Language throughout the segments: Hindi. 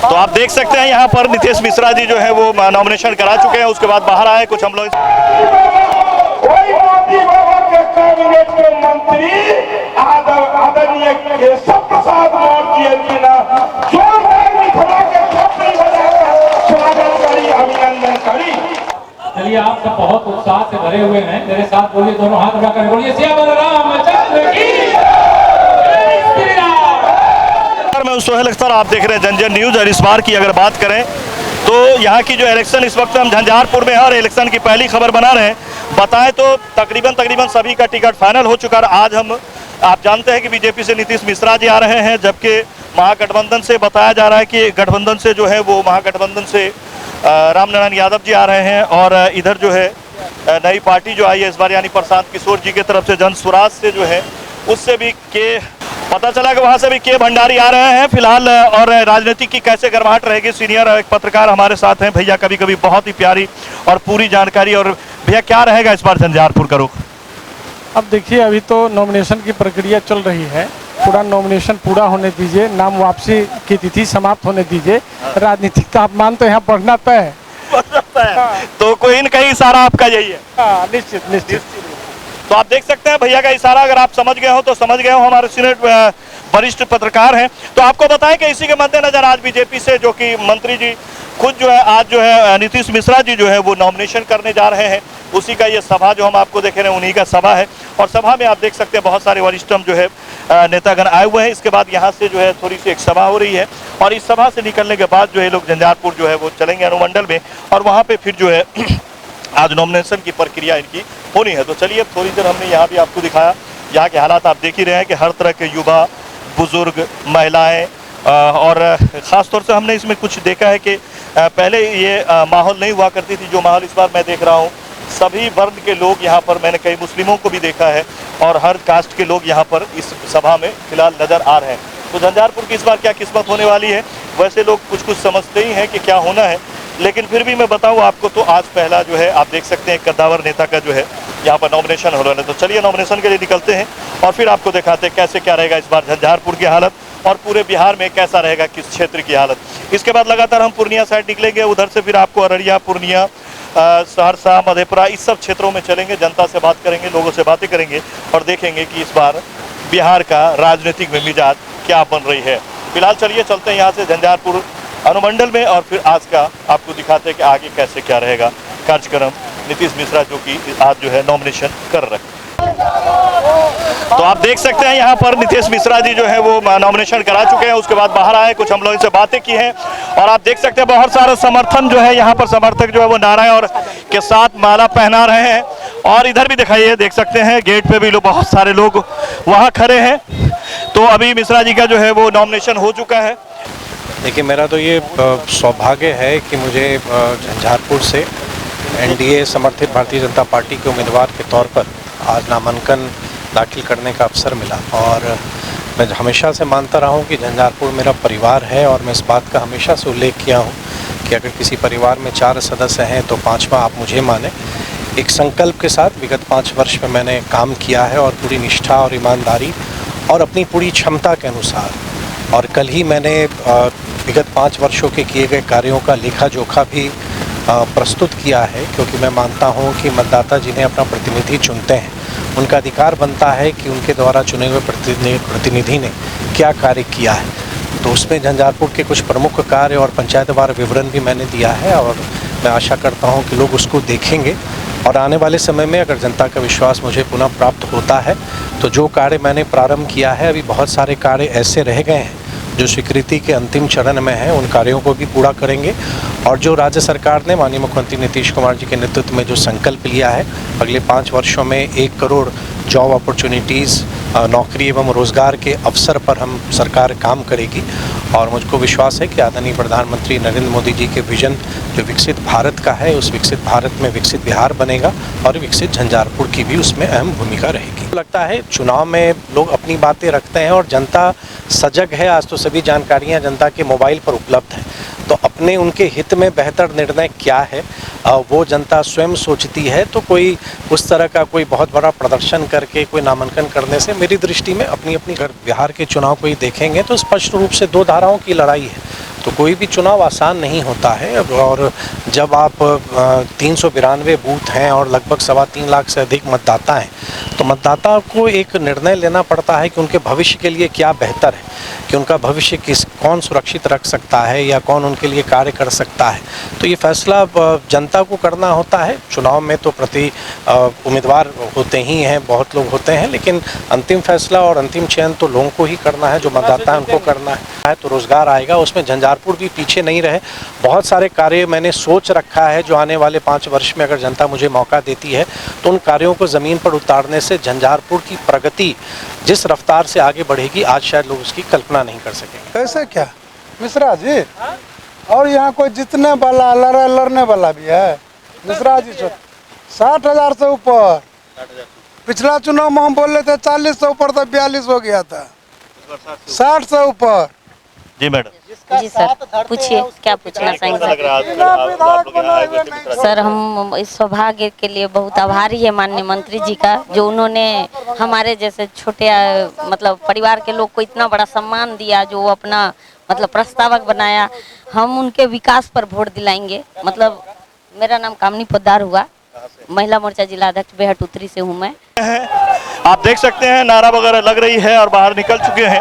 तो आप देख सकते हैं यहाँ पर नीतीश मिश्रा जी जो है वो नॉमिनेशन करा चुके हैं, उसके बाद बाहर आए कुछ हम लोग कैबिनेट के मंत्री आदरणीय केशव प्रसाद मौर्य जी ने जोरदार मिथिला के छात्री बजाकर स्वागत करी, अभिनंदन करी। चलिए आप सब बहुत उत्साह से भरे हुए हैं, मेरे साथ बोलिए, दोनों हाथ उठाकर बोलिए सियावर रामचंद्र की जय श्री राम। मैं सोहेल अख्तर, आप देख रहे हैं जनजन न्यूज। और इस बार की अगर बात करें तो यहाँ की जो इलेक्शन इस वक्त हम झंझारपुर में है और इलेक्शन की पहली खबर बना रहे हैं। बताएं तो तकरीबन सभी का टिकट फाइनल हो चुका है। आज हम आप जानते हैं कि बीजेपी से नीतीश मिश्रा जी आ रहे हैं, जबकि महागठबंधन से बताया जा रहा है कि गठबंधन से जो है वो महागठबंधन से रामनारायण यादव जी आ रहे हैं। और इधर जो है नई पार्टी जो आई है इस बार, यानी प्रशांत किशोर जी की तरफ से जन स्वराज से जो है उससे भी पता चला कि वहां से भी के भंडारी आ रहे हैं फिलहाल। और राजनीति की कैसे गर्माहट रहेगी, सीनियर एक पत्रकार हमारे साथ हैं भैया, कभी कभी बहुत ही प्यारी और पूरी जानकारी। और भैया क्या रहेगा इस बार झंझारपुर का रुख? अब देखिए, अभी तो नॉमिनेशन की प्रक्रिया चल रही है, पूरा नॉमिनेशन पूरा होने दीजिए, नाम वापसी की तिथि समाप्त होने दीजिए। राजनीतिक तापमान तो यहाँ बढ़ना तय है। तो कोई न कहीं इशारा आपका यही है? निश्चित निश्चित। तो आप देख सकते हैं भैया का इशारा, अगर आप समझ गए हो तो समझ गए हो। हमारे सीनियर वरिष्ठ पत्रकार हैं। तो आपको बताएं कि इसी के मद्देनजर आज बीजेपी से जो कि मंत्री जी खुद जो है आज जो है नीतीश मिश्रा जी जो है वो नॉमिनेशन करने जा रहे हैं, उसी का ये सभा जो हम आपको देख रहे हैं उन्हीं का सभा है। और सभा में आप देख सकते हैं बहुत सारे वरिष्ठम जो है नेतागण आए हुए हैं। इसके बाद यहाँ से जो है थोड़ी सी एक सभा हो रही है और इस सभा से निकलने के बाद जो है लोग झंझारपुर जो है वो चलेंगे अनुमंडल में और वहाँ पे फिर जो है आज नॉमिनेशन की प्रक्रिया इनकी होनी है। तो चलिए थोड़ी देर हमने यहाँ भी आपको दिखाया, यहाँ के हालात आप देख ही रहे हैं कि हर तरह के युवा, बुजुर्ग, महिलाएं और ख़ास तौर से हमने इसमें कुछ देखा है कि पहले ये माहौल नहीं हुआ करती थी जो माहौल इस बार मैं देख रहा हूँ। सभी वर्ण के लोग यहाँ पर, मैंने कई मुस्लिमों को भी देखा है और हर कास्ट के लोग यहाँ पर इस सभा में फिलहाल नज़र आ रहे हैं। तो झंझारपुर की इस बार क्या किस्मत होने वाली है, वैसे लोग कुछ समझते ही हैं कि क्या होना है, लेकिन फिर भी मैं बताऊं आपको तो आज पहला जो है आप देख सकते हैं कद्दावर नेता का जो है यहाँ पर नॉमिनेशन हो रहा है। तो चलिए नॉमिनेशन के लिए निकलते हैं और फिर आपको दिखाते हैं कैसे क्या रहेगा इस बार झंझारपुर की हालत और पूरे बिहार में कैसा रहेगा किस क्षेत्र की हालत। इसके बाद लगातार हम पूर्णिया साइड निकलेंगे, उधर से फिर आपको अररिया, पूर्णिया, सहरसा, मधेपुरा इस सब क्षेत्रों में चलेंगे, जनता से बात करेंगे, लोगों से बातें करेंगे और देखेंगे कि इस बार बिहार का राजनीतिक में मिजाज क्या बन रही है। फिलहाल चलिए चलते हैं यहाँ से झंझारपुर अनुमंडल में और फिर आज का आपको दिखाते हैं कि आगे कैसे क्या रहेगा कार्यक्रम। नीतीश मिश्रा जो कि आज जो है नॉमिनेशन कर रहे हैं। तो आप देख सकते हैं यहाँ पर नीतीश मिश्रा जी जो है वो नॉमिनेशन करा चुके हैं, उसके बाद बाहर आए, कुछ हम लोग इनसे बातें की हैं और आप देख सकते हैं बहुत सारा समर्थन जो है यहाँ पर समर्थक जो है वो नाराएं और के साथ माला पहना रहे हैं। और इधर भी दिखाइए, देख सकते हैं गेट पे भी लोग, बहुत सारे लोग वहाँ खड़े हैं। तो अभी मिश्रा जी का जो है वो नॉमिनेशन हो चुका है। देखिए, मेरा तो ये सौभाग्य है कि मुझे झंझारपुर से एनडीए समर्थित भारतीय जनता पार्टी के उम्मीदवार के तौर पर आज नामांकन दाखिल करने का अवसर मिला। और मैं हमेशा से मानता रहा हूँ कि झंझारपुर मेरा परिवार है और मैं इस बात का हमेशा से उल्लेख किया हूँ कि अगर किसी परिवार में 4 सदस्य हैं तो 5वां आप मुझे माने। एक संकल्प के साथ विगत 5 वर्ष में मैंने काम किया है और पूरी निष्ठा और ईमानदारी और अपनी पूरी क्षमता के अनुसार। और कल ही मैंने विगत 5 वर्षों के किए गए कार्यों का लेखा जोखा भी प्रस्तुत किया है, क्योंकि मैं मानता हूं कि मतदाता जिन्हें अपना प्रतिनिधि चुनते हैं उनका अधिकार बनता है कि उनके द्वारा चुने हुए प्रतिनिधि ने क्या कार्य किया है। तो उसमें झंझारपुर के कुछ प्रमुख कार्य और पंचायतवार विवरण भी मैंने दिया है और मैं आशा करता हूं कि लोग उसको देखेंगे और आने वाले समय में अगर जनता का विश्वास मुझे पुनः प्राप्त होता है तो जो कार्य मैंने प्रारंभ किया है, अभी बहुत सारे कार्य ऐसे रह गए हैं जो स्वीकृति के अंतिम चरण में हैं, उन कार्यों को भी पूरा करेंगे। और जो राज्य सरकार ने माननीय मुख्यमंत्री नीतीश कुमार जी के नेतृत्व में जो संकल्प लिया है, अगले 5 वर्षों में 1 करोड़ जॉब अपॉर्चुनिटीज़, नौकरी एवं रोज़गार के अवसर पर हम सरकार काम करेगी। और मुझको विश्वास है कि आदरणीय प्रधानमंत्री नरेंद्र मोदी जी के विजन जो विकसित भारत का है, उस विकसित भारत में विकसित बिहार बनेगा और विकसित झंझारपुर की भी उसमें अहम भूमिका रहेगी। लगता है चुनाव में लोग अपनी बातें रखते हैं और जनता सजग है। आज तो सभी जानकारियां जनता के मोबाइल पर उपलब्ध हैं, तो अपने उनके हित में बेहतर निर्णय क्या है वो जनता स्वयं सोचती है। तो कोई उस तरह का कोई बहुत बड़ा प्रदर्शन करके कोई नामांकन करने से मेरी दृष्टि में अपनी अपनी बिहार के चुनाव को ही देखेंगे तो स्पष्ट रूप से 2 धाराओं की लड़ाई है। तो कोई भी चुनाव आसान नहीं होता है। और जब आप 392 बूथ हैं और लगभग 3.25 लाख से अधिक मतदाता हैं, तो मतदाता को एक निर्णय लेना पड़ता है कि उनके भविष्य के लिए क्या बेहतर है, कि उनका भविष्य कौन सुरक्षित रख सकता है या कौन उनके लिए कार्य कर सकता है। तो ये फैसला जनता को करना होता है। चुनाव में तो उम्मीदवार होते ही हैं, बहुत लोग होते हैं, लेकिन अंतिम फैसला और अंतिम चयन तो लोगों को ही करना है, जो मतदाता है उनको करना है। तो रोजगार आएगा, उसमें झंझारपुर भी पीछे नहीं रहे। बहुत सारे कार्य मैंने सोच रखा है जो आने वाले 5 वर्ष में अगर जनता मुझे मौका देती है तो उन कार्यों को ज़मीन पर उतारने से झंझारपुर की प्रगति जिस रफ्तार से आगे बढ़ेगी, आज शायद लोग उसकी कल्पना नहीं कर सकेंगे। कैसे क्या मिश्रा जी, और यहाँ कोई जीतने वाला लड़ने वाला भी है मिश्रा जी? 60,000 से ऊपर। पिछला चुनाव में हम बोल रहे थे 40 से ऊपर, तो 42 हो गया था। 60 से ऊपर। जी मैडम। जी सर, पूछिए क्या पूछना चाहेंगे सर? हम इस सौभाग्य के लिए बहुत आभारी है माननीय मंत्री जी का, जो उन्होंने हमारे जैसे छोटे मतलब परिवार के लोग को इतना बड़ा सम्मान दिया, जो अपना मतलब प्रस्तावक बनाया। हम उनके विकास पर वोट दिलाएंगे। मतलब मेरा नाम कामनी पोद्दार हुआ, महिला मोर्चा जिला अध्यक्ष बेहट उत्तरी से हूँ मैं। आप देख सकते हैं नारा वगैरह लग रही है और बाहर निकल चुके हैं।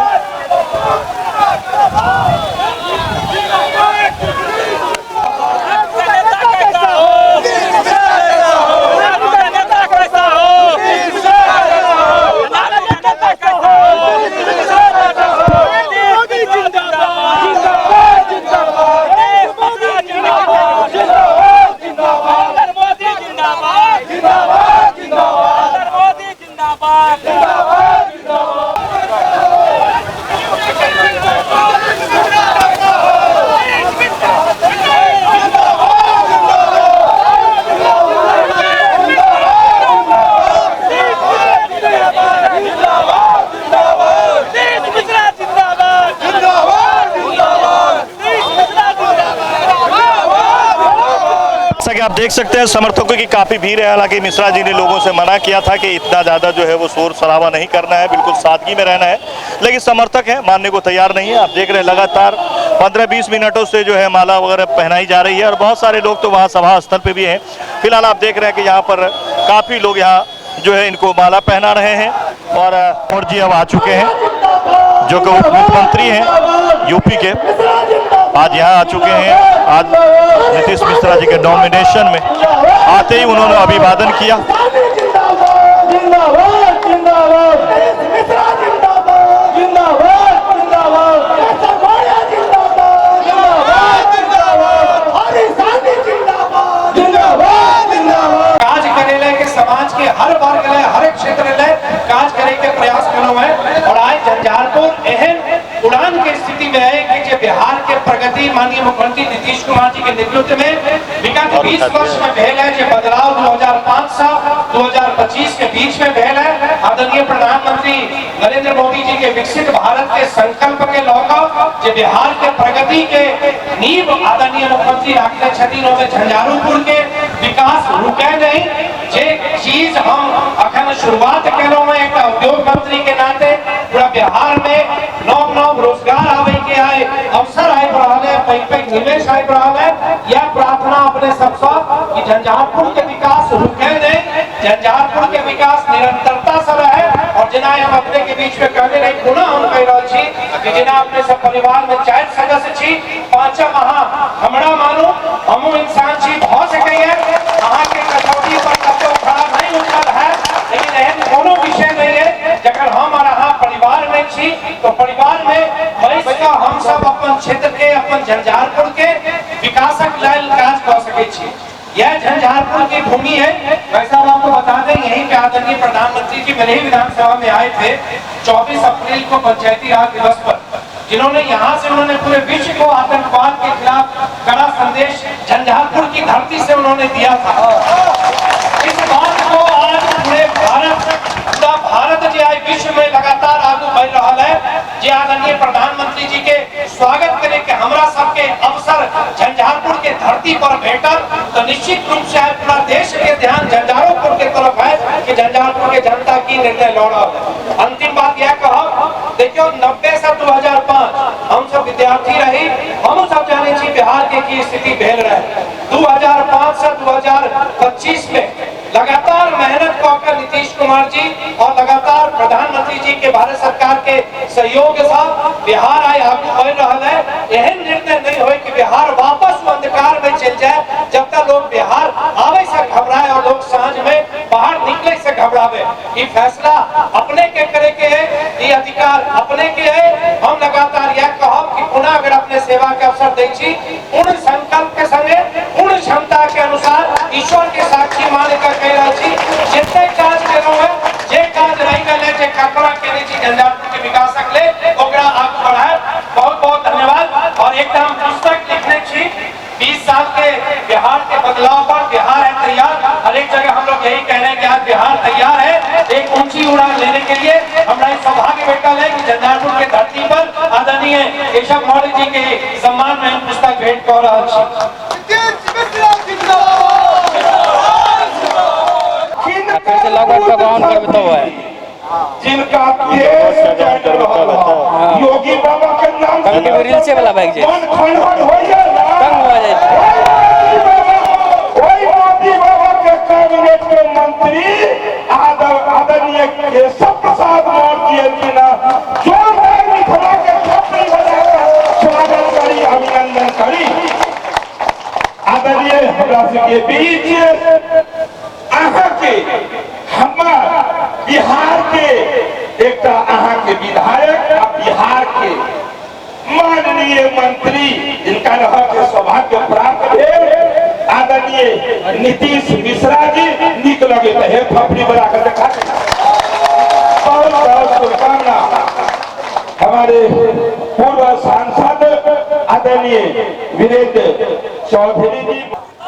आप देख सकते हैं समर्थकों की काफी भीड़ है। हालांकि मिश्रा जी ने लोगों से मना किया था कि इतना ज्यादा जो है वो शोर शराबा नहीं करना है, बिल्कुल सादगी में रहना है, लेकिन समर्थक हैं, मानने को तैयार नहीं है। आप देख रहे हैं लगातार 15-20 मिनटों से जो है माला वगैरह पहनाई जा रही है और बहुत सारे लोग तो वहाँ सभा स्थल पे भी हैं। फिलहाल आप देख रहे हैं कि यहाँ पर काफी लोग यहाँ जो है इनको माला पहना रहे हैं। और जी अब आ चुके हैं, जो कि उप मुख्यमंत्री हैं यूपी के, आज यहाँ आ चुके हैं। आज नीतीश मिश्रा जी के नॉमिनेशन में आते ही उन्होंने अभिवादन किया। काज करेले के समाज के हर वर्ग ले, हर एक क्षेत्र ले काज करे के प्रयास करो है। और आज झंझारपुर एहन उड़ान के स्थिति में है कि जो बिहार के प्रगति माननीय मुख्यमंत्री नीतीश कुमार जी के नेतृत्व में विगत 20 वर्ष में भेल है, जो बदलाव 2005 से 2025 के बीच में भेल है। आदरणीय प्रधानमंत्री नरेंद्र मोदी जी के विकसित भारत के संकल्प के लौका जो बिहार के प्रगति के नींव आदरणीय मुख्यमंत्री रखते छथिन, ओते झंझारपुर के विकास रुके नहीं। जे चीज हम अखन शुरुआत केलो में एक उद्योग मंत्री के नाते पूरा बिहार में नव रोजगार आवे के आए, अवसर आए रहा है, पैक निवेश आए रहा है। यह प्रार्थना अपने सबसे कि झंझारपुर के विकास रुके नहीं, झंझारपुर के विकास निरंतरता से रहे। और जिना हम अपने के बीच में कहने नहीं पुनः हम कह रहे छी कि जिना अपने सब परिवार में 4 सदस्य छी, 5 हमरा मानो हम इंसान छी भ सके है। अहाँ के कसौटी पर कतो खड़ा नहीं उठल है, लेकिन एहन कोनो विषय नहीं है जकर हम और अहाँ परिवार में छी। तो परिवार में बैस का हम सब अपन क्षेत्र के, अपन झंझारपुर के विकासक लेल काज कर सके छी। यह झंझारपुर की भूमि है। वैसा आपको बता दें, यहीं पे आदरणीय प्रधानमंत्री जी मेरे ही विधानसभा में आए थे 24 अप्रैल को पंचायती राज दिवस पर, जिन्होंने यहाँ से उन्होंने पूरे विश्व को आतंकवाद के खिलाफ कड़ा संदेश झंझारपुर की धरती से उन्होंने दिया था। इस बात को आज पूरे भारत जो है विश्व में लगातार आगू बढ़ रहा है। जे आदरणीय प्रधानमंत्री जी के स्वागत करे के हमरा सबके अवसर झंझारपुर के धरती पर भेटल, तो निश्चित रूप से पूरा देश के ध्यान झंझारपुर के तरफ है कि झंझारपुर के जनता की निर्णय लौटल। अंतिम बात यह कहो, देखियो 90 से 2005 हम सब विद्यार्थी रही, हम सब की स्थिति झेल रहे हैं। 2005 से 2025 में लगातार मेहनत कर नीतीश कुमार जी और लगातार प्रधानमंत्री जी के भारत सरकार के सहयोग के साथ बिहार आए आगे बढ़ रहा है। यह निर्णय नहीं हो कि बिहार वापस अंधकार में चल जाए। जब तक लोग बिहार आवे से घबराए और लोग सांझ में बाहर निकले से घबरावे, ये फैसला अपने के करे के है, ये अधिकार अपने के है। हम लगातार यह कहब कि पुनः अगर अपने सेवा के अवसर दै छी, पूर्ण संकल्प के संगे पूर्ण क्षमता के अनुसार ईश्वर के साक्षी मानकर कह रहा छी जितने काज केलहुं है, जे काज रहि गेल है, जे कल्पना केने छी झंझारपुर के विकासक ले ओकरा आगू बढ़ाए। बहुत बहुत धन्यवाद। और एकदम पुस्तक लिखने छी 20 साल के बिहार के बदलाव पर। बिहार है तैयार, हर एक जगह हम लोग यही कह रहे हैं कि आज बिहार तैयार है एक ऊंची उड़ान लेने के लिए। हमारा सौभाग्य बेटा है कि झंझारपुर के धरती पर आदरणीय केशव मौर्य जी के सम्मान में हम पुस्तक भेंट कर रहा छी। जिनका देश जान रहा योगी बाबा के नाम से रील से वाला बैग जे मन खनहन होइए ना तंग हो जाए। वही मोदी बाबा के कैबिनेट के मंत्री आदरणीय केशव प्रसाद मौर्य जी ने जोरदार मिथिला के छात्री बनाकर स्वागत करी, अभिनंदन करी। आदरणीय हमरा के बीच अहाँ के हमार बिहार के एक अहाँ के विधायक आ बिहार के माननीय मंत्री जिनका रह के सौभाग्य प्राप्त भेल आदरणीय नीतीश मिश्रा जी निक लगे तो हे फपड़ी बना कर देखा। बहुत बहुत शुभकामना। हमारे पूर्व सांसद आदरणीय वीरेंद्र चौधरी जी।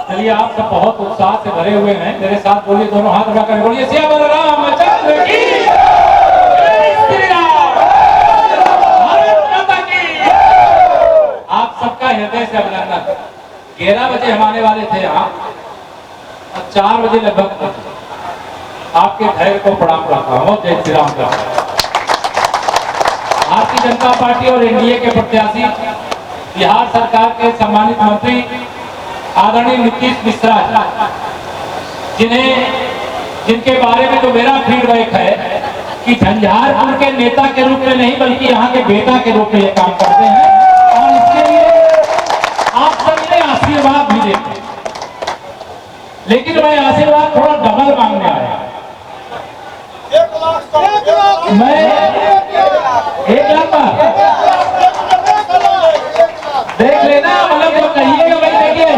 चलिए आप सब बहुत उत्साह से भरे हुए हैं, मेरे साथ बोलिए, दोनों हाथ उठाकर बोलिए सियावर रामचंद्र की जय श्री राम, भारत माता की। आप सबका हृदय से अभिनंदन। 11 बजे हम आने वाले थे यहाँ और 4 बजे लगभग आपके धैर्य को प्रणाम करता हूँ। जय श्री राम। भारतीय जनता पार्टी और एनडीए के प्रत्याशी बिहार सरकार के सम्मानित मंत्री आदरणीय नीतीश मिश्रा जिनके बारे में जो मेरा फीडबैक है कि झंझारपुर के नेता के रूप में नहीं बल्कि यहाँ के बेटा के रूप में ये काम करते हैं और इसके लिए आप सबने आशीर्वाद भी देते। लेकिन मैं आशीर्वाद थोड़ा डबल मांगने आया। मैं 1 लाख देख लेना, मतलब जो कहिएगा भाई देखिए।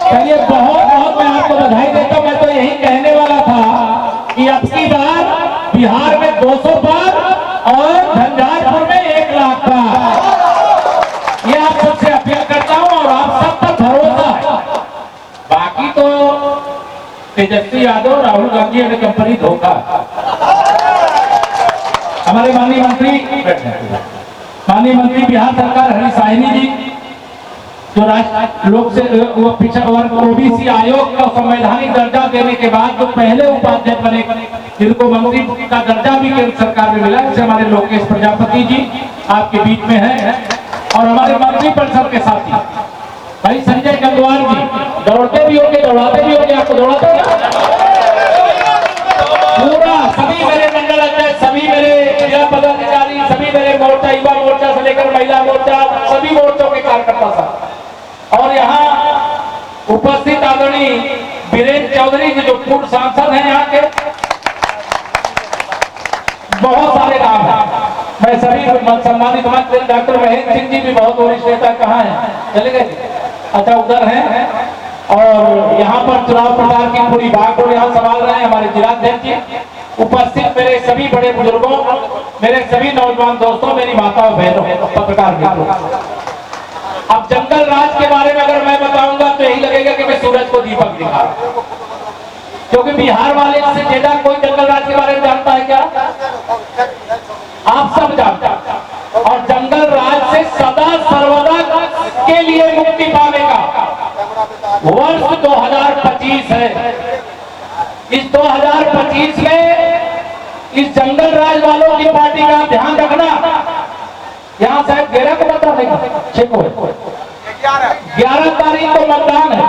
चलिए बहुत बहुत मैं आपको बधाई देता हूं। मैं तो यही कहने वाला था कि अब की बार बिहार में 200 पार और झंझारपुर में 1 लाख पार। ये आप सबसे अपील करता हूं और आप सब पर भरोसा है। बाकी तो तेजस्वी यादव राहुल गांधी ने कंपनी धोखा। हमारे माननीय मंत्री बिहार सरकार हरी साहिनी जी जो राष्ट्र लोक से पिछड़ा वर्ग ओबीसी आयोग का संवैधानिक दर्जा देने के बाद जो पहले उपाध्यक्ष बने, जिनको मंत्री का दर्जा भी केंद्र सरकार में मिला, जैसे हमारे लोकेश प्रजापति जी आपके बीच में है और हमारे मंत्री परिषद के साथी भाई संजय गंगवार जी दौड़ते भी होंगे, दौड़ाते भी होंगे, आपको दौड़ाते पूरा सभी मेरे मंडल अध्यक्ष, सभी मेरे जिला पदाधिकारी, सभी मेरे मोर्चा, युवा मोर्चा से लेकर महिला मोर्चा, सभी मोर्चों के कार्यकर्ता साथ और यहाँ उपस्थित आदरणीय वीरेंद्र चौधरी जी जो पूर्व सांसद हैं यहाँ के, बहुत सारे नाम हैं। मैं सभी सम्मानित मंत्री डॉक्टर महेंद्र सिंह जी भी बहुत वरिष्ठ नेता, कहाँ हैं, चले गए? अच्छा उधर हैं। और यहाँ पर चुनाव प्रचार की पूरी भागदौड़ यहाँ संभाल रहे हैं हमारे जिलाध्यक्ष जी, उपस्थित मेरे सभी बड़े बुजुर्गों, मेरे सभी नौजवान दोस्तों, मेरी माताओं बहनों, पत्रकार मित्रों। अब जंगल राज के बारे में अगर मैं बताऊंगा तो यही लगेगा कि मैं सूरज को दीपक दिखा रहा हूं, क्योंकि बिहार वाले से ज्यादा कोई जंगल राज के बारे में जानता है क्या? आप सब जानते हैं। और जंगल राज से सदा सर्वदा के लिए मुक्ति पाने का वर्ष 2025 है। इस 2025 में इस जंगल राज वालों की पार्टी का ध्यान रखना यहाँ शायद 11 को मतदान है, 6 को है, 11 तारीख को मतदान है,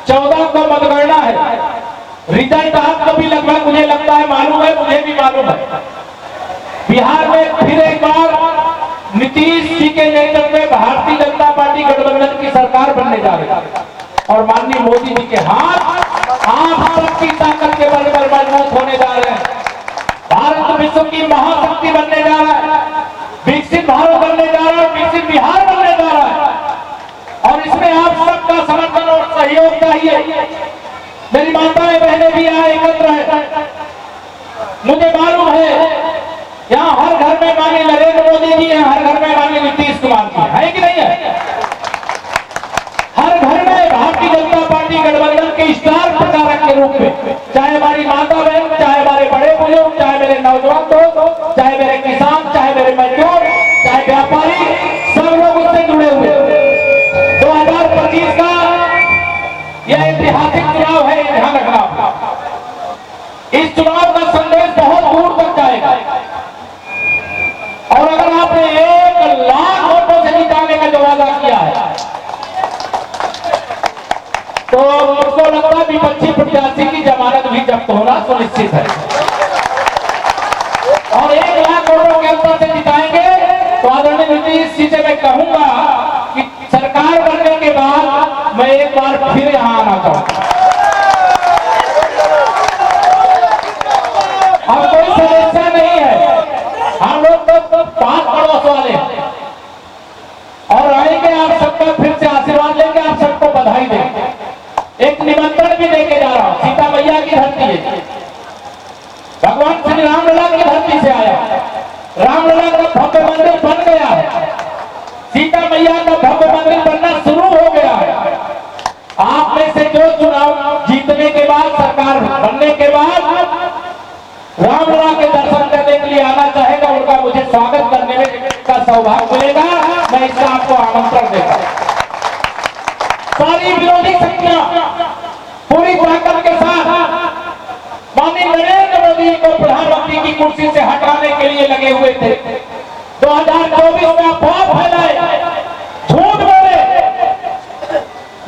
14 को मतगणना है। रिजल्ट आपको भी लगभग मुझे लगता है मालूम है, मुझे भी मालूम है। बिहार में फिर एक बार नीतीश जी के नेतृत्व में भारतीय जनता पार्टी गठबंधन की सरकार बनने जा रही है और माननीय मोदी जी के हाथ आप सबकी ताकत के बल पर मजबूत होने जा रहे हैं। भारत विश्व की महाशक्ति बनने जा रहा है, विकसित भारत बनने जा रहा है, विकसित बिहार बनने जा रहा है और इसमें आप सबका समर्थन और सहयोग चाहिए। मेरी माताएं बहनें भी यहाँ एकत्र है। मुझे मालूम है यहाँ हर घर में माननीय नरेंद्र मोदी जी हैं, हर घर में माननीय नीतीश कुमार जी है कि नहीं है? हर घर में भारतीय जनता पार्टी गठबंधन के स्टार प्रचारक के रूप में, चाहे हमारी माता बहन, चाहे हमारे बड़े बुजुर्ग, चाहे मेरे नौजवान दोस्त, चाहे मेरे किसान, चाहे मेरे मजदूर, चाहे व्यापारी, सब लोग उससे जुड़े हुए। 2025 का यह ऐतिहासिक चुनाव है, ध्यान रखना। इस चुनाव का संदेश बहुत दूर तक जाएगा और अगर आपने 1 लाख वोटों से जिताने का जो वादा किया है तो मुझको लगता है विपक्षी प्रत्याशी की जमानत भी जब्त होना सुनिश्चित है और 1 लाख वोटों के अंतर से जिताएंगे तो आदरणीय नीतीश जी से मैं कहूंगा कि सरकार बनने के बाद मैं एक बार फिर यहां आना चाहूंगा। हम कोई समस्या नहीं है, हम लोग तो 5 पड़ोस वाले हैं और आएंगे आप सबका फिर से आशीर्वाद लेंगे, आप सबको बधाई देंगे। एक निमंत्रण भी देके जा रहा हूं, सीता मैया की धरती है, भगवान श्री रामलला की धरती से आया, रामलला का भव्य मंदिर बन गया है, सीता मैया का भव्य मंदिर बनना शुरू हो गया है। आप में से जो चुनाव जीतने के बाद, सरकार बनने के बाद रामलला के दर्शन करने के लिए आना चाहेगा, उनका मुझे स्वागत करने में का सौभाग्य मिलेगा। मैं इसका आपको आमंत्रण देता हूं। सारी विरोधी शक्तियां पूरी ताकत के साथ माननीय नरेंद्र मोदी को प्रधानमंत्री की कुर्सी से हटाने के लिए लगे हुए थे। 2024 में अफवाह फैलाए, झूठ बोले,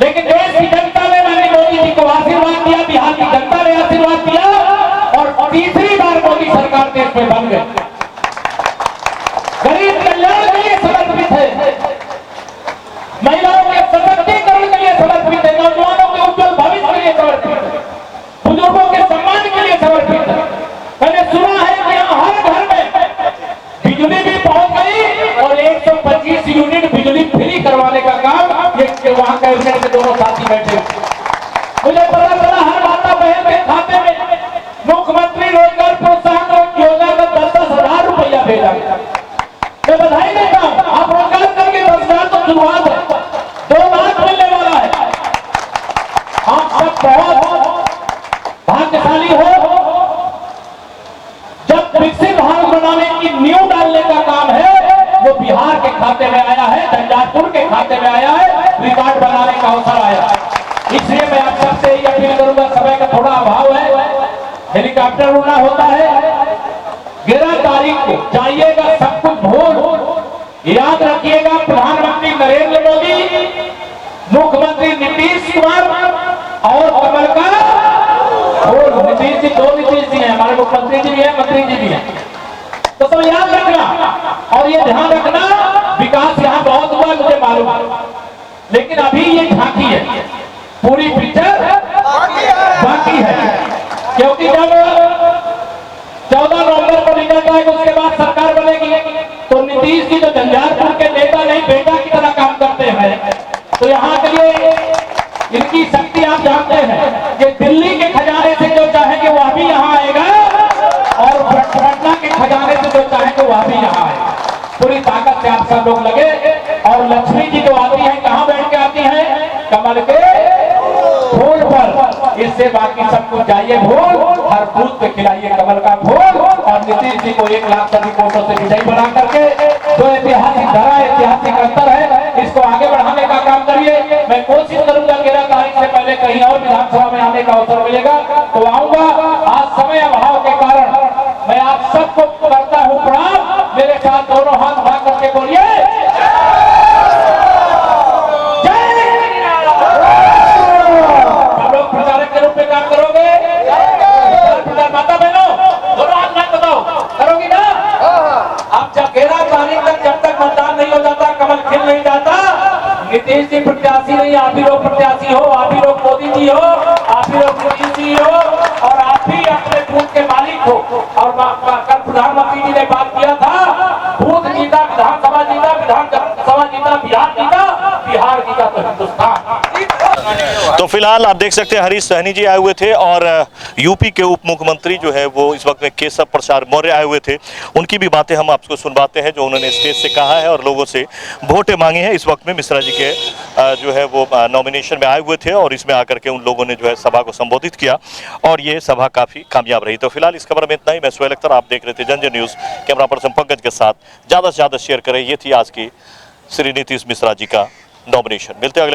लेकिन देश की जनता ने माननीय मोदी जी को आशीर्वाद दिया, बिहार की जनता ने आशीर्वाद दिया और तीसरी बार मोदी सरकार देश में बन गई। गरीब कल्याण के लिए समर्पित है, महिलाओं के सशक्तिकरण के लिए समर्पित है, नौजवानों के उज्जवल भविष्य के लिए समर्पित है, बुजुर्गों के सम्मान के लिए समर्पित है। मैंने सुना है कि यहाँ हर घर में बिजली भी पहुंच गई और 125 यूनिट बिजली फ्री करवाने का काम ये वहां कैबिनेट के दोनों साथी बैठे। मुझे पता चला हर माता बहन के खाते में मुख्यमंत्री रोजगार प्रोत्साहन योजना का 10-10 हजार रुपया भेजा गया। मैं बधाई देता हूं, आप रोजगार करके 10,000 तो शुरुआत है, 2 लाख मिलने वाला है। आप सब बहुत भाग्यशाली हो। जब विकसित भारत बनाने की नींव डालने का काम है वो बिहार के खाते में आया है, झंझारपुर के खाते में आया है, रिकॉर्ड बनाने का अवसर आया है। इसलिए मैं आप सबसे यही अपील करूंगा, समय का थोड़ा अभाव है, हेलीकॉप्टर उड़ना होता है। 11 तारीख को जाइएगा, सब कुछ भूल याद रखिएगा। प्रधानमंत्री नरेंद्र मोदी, मुख्यमंत्री नीतीश कुमार और कमल का फूल। नीतीश जी, 2 नीतीश जी हैं, हमारे मुख्यमंत्री जी भी हैं, मंत्री जी भी हैं, तो सब याद रखना और ये ध्यान रखना। विकास यहाँ बहुत हुआ मुझे मालूम, लेकिन अभी ये झांकी है, पूरी पिक्चर बाकी है। क्योंकि जब 14 नवंबर को रिजल्ट आएगा उसके बाद सरकार बनेगी तो नीतीश जी तो झंझारपुर के नेता नहीं बेटा की तरह काम करते हैं, तो यहाँ के लिए इनकी शक्ति आप जानते हैं कि दिल्ली के खजाने से जो चाहेंगे वह भी यहाँ आएगा और पटना के खजाने से जो चाहेंगे वह भी यहाँ आएगा। पूरी ताकत से आप सब लोग लगे और लक्ष्मी जी जो आती है कहाँ बैठ के आती है? कमल के फूल पर। इससे बाकी सब कुछ चाहिए भूल, हर बूथ पे खिलाइए कमल का फूल और नीतीश जी को 1 लाख से अधिक वोटों से विजयी बना करके जो ऐतिहासिक धरा, ऐतिहासिक अंतर है, इसको आगे बढ़ाने का काम करिए। मैं कोशिश करूंगा 11 तारीख से पहले कहीं और विधानसभा में आने का अवसर मिलेगा तो आऊंगा। आज समय अभाव के कारण मैं आप सबको करता हूं प्रणाम। मेरे साथ दोनों हाथ उठा करके बोलिए नीतीश जी प्रत्याशी नहीं, आप ही लोग प्रत्याशी हो, आप ही लोग मोदी जी हो, आप ही लोग नीतीश जी हो, और आप ही अपने बूथ के मालिक हो। और कल प्रधानमंत्री जी ने बात किया था, बूथ जीता, विधानसभा जीता, विधानसभा जीता, बिहार जीता तो हिंदुस्तान। तो फिलहाल आप देख सकते हैं हरीश सहनी जी आए हुए थे और यूपी के उप मुख्यमंत्री जो है वो इस वक्त में केशव प्रसाद मौर्य आए हुए थे। उनकी भी बातें हम आपको सुनवाते हैं जो उन्होंने स्टेज से कहा है और लोगों से वोटें मांगी हैं। इस वक्त में मिश्रा जी के जो है वो नॉमिनेशन में आए हुए थे और इसमें आकर के उन लोगों ने जो है सभा को संबोधित किया और ये सभा काफी कामयाब रही। तो फिलहाल इस खबर में इतना ही। मैं सुहेल अख्तर, आप देख रहे थे जनजन न्यूज। कैमरा पर्सन पंकज के साथ ज़्यादा से ज़्यादा शेयर करें। ये थी आज की श्री नीतीश मिश्रा जी का नॉमिनेशन। मिलते हैं अगले